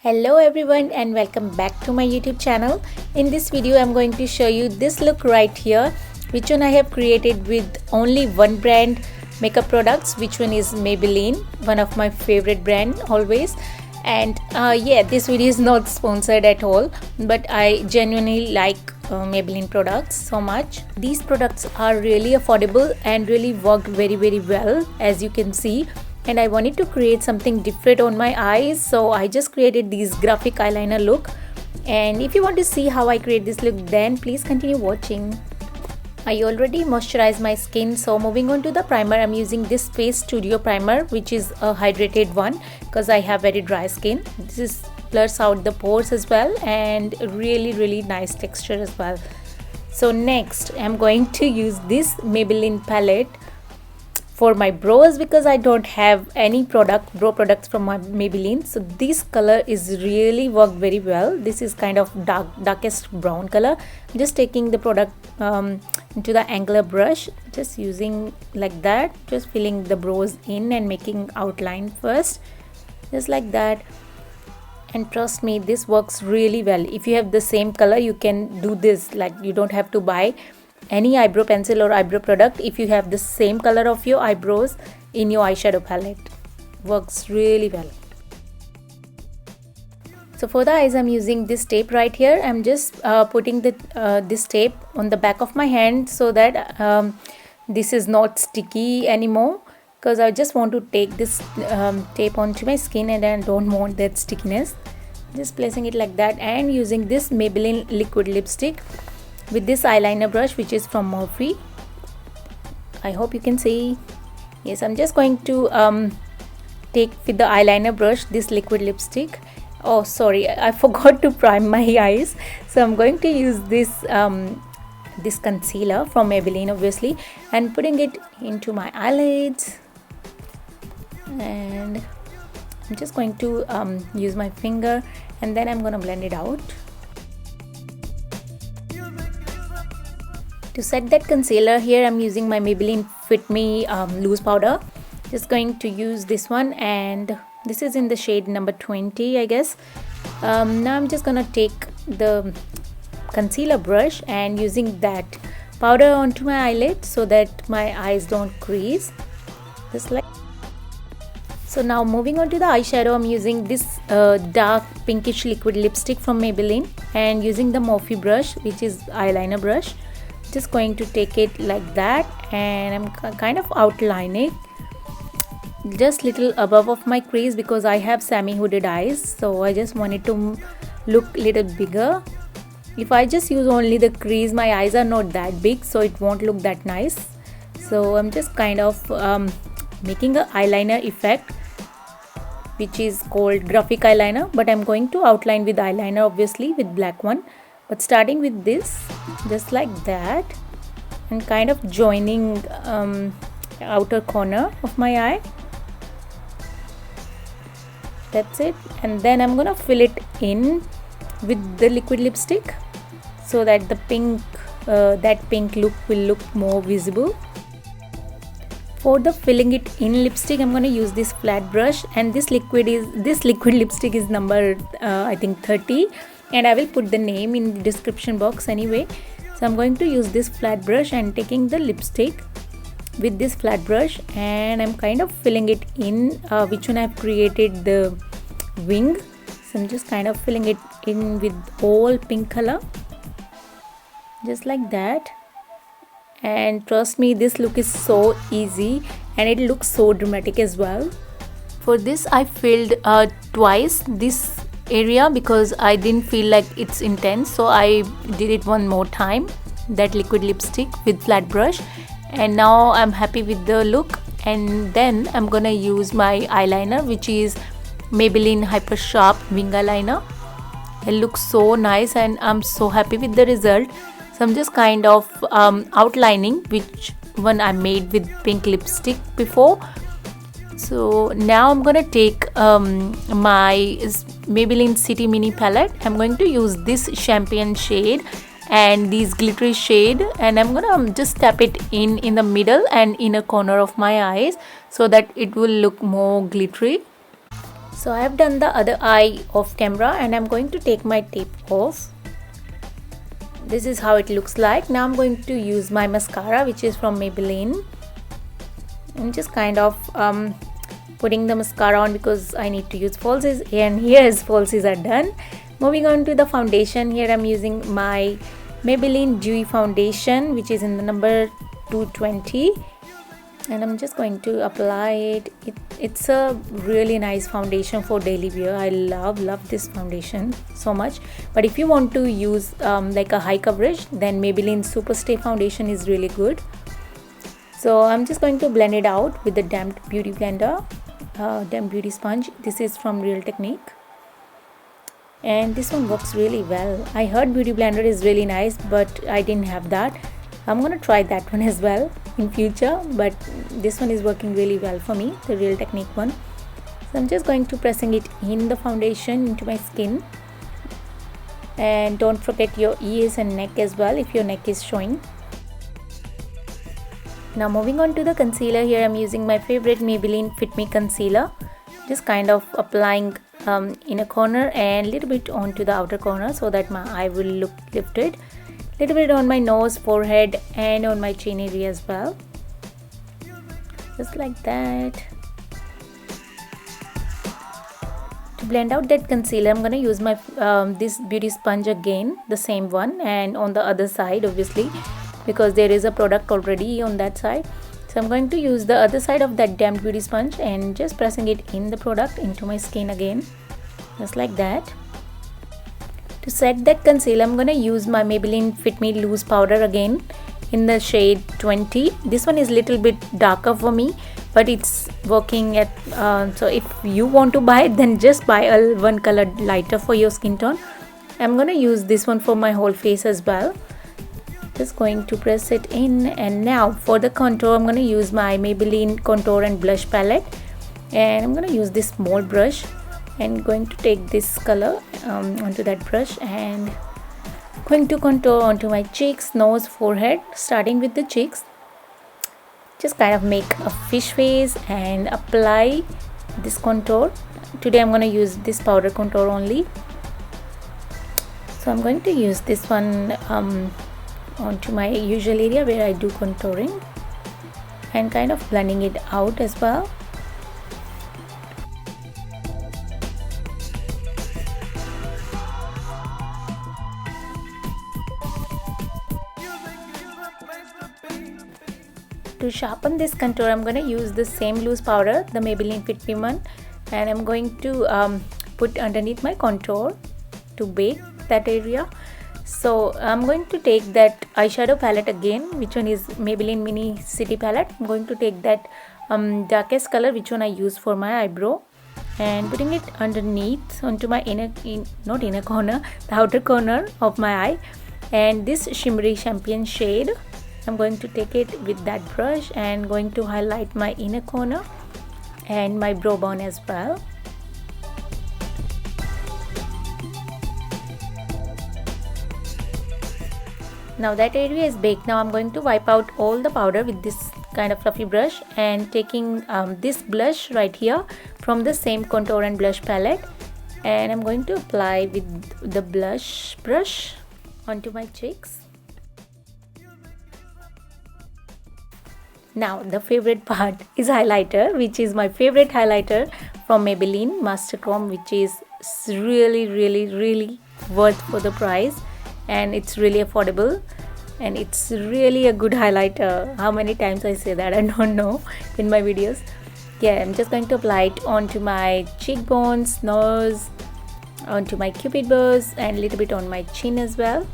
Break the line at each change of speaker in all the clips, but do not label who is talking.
Hello everyone and welcome back to my YouTube channel. In this video I'm going to show you this look right here, which one I have created with only one brand makeup products, which one is Maybelline, one of my favorite brand always. And yeah, this video is not sponsored at all, but I genuinely like Maybelline products so much. These products are really affordable and really worked very well, as you can see. And I wanted to create something different on my eyes, so I just created this graphic eyeliner look. And if you want to see how I create this look, then please continue watching. I already moisturized my skin, so moving on to the primer, I'm using this Face Studio primer, which is a hydrated one because I have very dry skin. This is blurs out the pores as well and really nice texture as well. So next I'm going to use this Maybelline palette for my brows because I don't have any brow products from my Maybelline. So this color is really worked very well. This is kind of darkest brown color. I'm just taking the product into the angular brush, just using like that, just filling the brows in and making outline first, just like that. And trust me, this works really well. If you have the same color, you can do this. Like, you don't have to buy any eyebrow pencil or eyebrow product if you have the same color of your eyebrows in your eyeshadow palette. Works really well. So for the eyes, I'm using this tape right here. I'm just putting this tape on the back of my hand so that this is not sticky anymore, because I just want to take this tape onto my skin and I don't want that stickiness. Just placing it like that and using this Maybelline liquid lipstick with this eyeliner brush, which is from Morphe. I hope you can see. Yes, I'm just going to take with the eyeliner brush this liquid lipstick. Oh sorry, I forgot to prime my eyes, so I'm going to use this this concealer from Maybelline obviously, and putting it into my eyelids. And I'm just going to use my finger and then I'm going to blend it out. To set that concealer here, I'm using my Maybelline Fit Me loose powder. Just going to use this one, and this is in the shade number 20, I guess. Now I'm just gonna take the concealer brush and using that powder onto my eyelid so that my eyes don't crease, just like. So now moving on to the eyeshadow, I'm using this dark pinkish liquid lipstick from Maybelline and using the Morphe brush, which is eyeliner brush. Just going to take it like that, and I'm kind of outlining just little above of my crease because I have semi-hooded eyes, so I just want it to look little bigger. If I just use only the crease, my eyes are not that big, so it won't look that nice. So I'm just kind of making a eyeliner effect, which is called graphic eyeliner, but I'm going to outline with eyeliner obviously, with black one. But starting with this, just like that, and kind of joining outer corner of my eye. That's it. And then I'm gonna fill it in with the liquid lipstick so that the pink look will look more visible. For the filling it in lipstick, I'm gonna use this flat brush, and this liquid lipstick is number I think 30. And I will put the name in the description box anyway. So I'm going to use this flat brush and taking the lipstick with this flat brush, and I'm kind of filling it in, which one I've created the wing. So I'm just kind of filling it in with all pink color, just like that. And trust me, this look is so easy and it looks so dramatic as well. For this I filled twice this area because I didn't feel like it's intense, so I did it one more time, that liquid lipstick with flat brush. And now I'm happy with the look, and then I'm gonna use my eyeliner, which is Maybelline Hyper Sharp Wing Eyeliner. It looks so nice and I'm so happy with the result. So I'm just kind of outlining which one I made with pink lipstick before. So now I'm gonna take my Maybelline City Mini palette. I'm going to use this champagne shade and this glittery shade, and I'm gonna just tap it in the middle and inner corner of my eyes so that it will look more glittery. So I have done the other eye off camera and I'm going to take my tape off. This is how it looks like. Now I'm going to use my mascara, which is from Maybelline. I'm just kind of putting the mascara on because I need to use falsies, and here's falsies are done. Moving on to the foundation, here I'm using my Maybelline Dewy Foundation, which is in the number 220, and I'm just going to apply it. It's a really nice foundation for daily wear. I love this foundation so much. But if you want to use like a high coverage, then Maybelline Superstay foundation is really good. So I'm just going to blend it out with the Damp Beauty Blender, Damp Beauty Sponge. This is from Real Technique, and this one works really well. I heard Beauty Blender is really nice, but I didn't have that. I'm gonna try that one as well in future, but this one is working really well for me, the Real Technique one. So I'm just going to pressing it in the foundation into my skin, and don't forget your ears and neck as well if your neck is showing. Now moving on to the concealer, here I'm using my favorite Maybelline Fit Me concealer. Just kind of applying inner corner and little bit onto the outer corner so that my eye will look lifted. Little bit on my nose, forehead, and on my chin area as well. Just like that. To blend out that concealer, I'm gonna use my this beauty sponge again, the same one, and on the other side obviously, because there is a product already on that side. So I'm going to use the other side of that Damp Beauty Sponge and just pressing it in the product into my skin again, just like that. To set that concealer, I'm gonna use my Maybelline Fit Me Loose Powder again in the shade 20. This one is little bit darker for me, but it's working at so if you want to buy it, then just buy one color lighter for your skin tone. I'm gonna use this one for my whole face as well. Just going to press it in, and now for the contour, I'm going to use my Maybelline Contour and Blush palette, and I'm going to use this small brush and going to take this color onto that brush and going to contour onto my cheeks, nose, forehead. Starting with the cheeks, just kind of make a fish face and apply this contour. Today I'm going to use this powder contour only, so I'm going to use this one onto my usual area where I do contouring, and kind of blending it out as well. To sharpen this contour, I'm going to use the same loose powder, the Maybelline Fit Me one, and I'm going to put underneath my contour to bake that area. So I'm going to take that eyeshadow palette again, which one is Maybelline Mini City palette. I'm going to take that darkest color, which one I use for my eyebrow, and putting it underneath onto my not inner corner, the outer corner of my eye. And this shimmery champagne shade, I'm going to take it with that brush and going to highlight my inner corner and my brow bone as well. Now that area is baked. Now I'm going to wipe out all the powder with this kind of fluffy brush, and taking this blush right here from the same contour and blush palette, and I'm going to apply with the blush brush onto my cheeks. Now the favorite part is highlighter, which is my favorite highlighter from Maybelline Master Chrome, which is really worth for the price, and it's really affordable, and it's really a good highlighter. How many times I say that, I don't know in my videos. Yeah, I'm just going to apply it onto my cheekbones, nose, onto my cupid bows, and a little bit on my chin as well.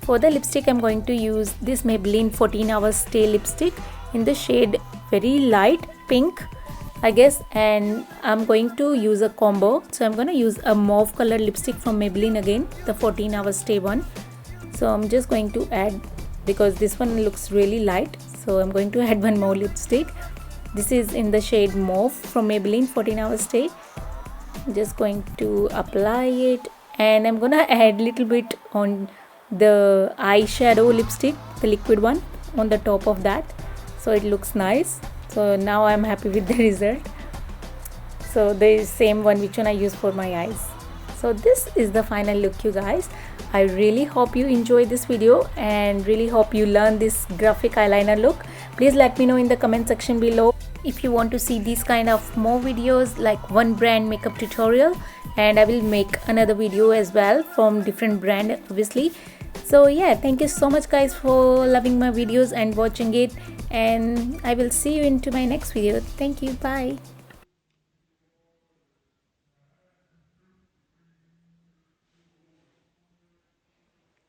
For the lipstick, I'm going to use this Maybelline 14 Hour Stay lipstick in the shade very light pink, I guess, and I'm going to use a combo. So I'm going to use a mauve color lipstick from Maybelline again, the 14 Hour Stay one. So I'm just going to add, because this one looks really light, so I'm going to add one more lipstick. This is in the shade mauve from Maybelline 14 Hour Stay. I'm just going to apply it, and I'm gonna add little bit on the eyeshadow lipstick, the liquid one, on the top of that, so it looks nice. So now I'm happy with the result. so there is same one which one I use for my eyes. So this is the final look, you guys. I really hope you enjoyed this video and really hope you learn this graphic eyeliner look. Please let me know in the comment section below if you want to see these kind of more videos like one brand makeup tutorial, and I will make another video as well from different brand obviously. So yeah, thank you so much guys for loving my videos and watching it, and I will see you into my next video. Thank you, bye.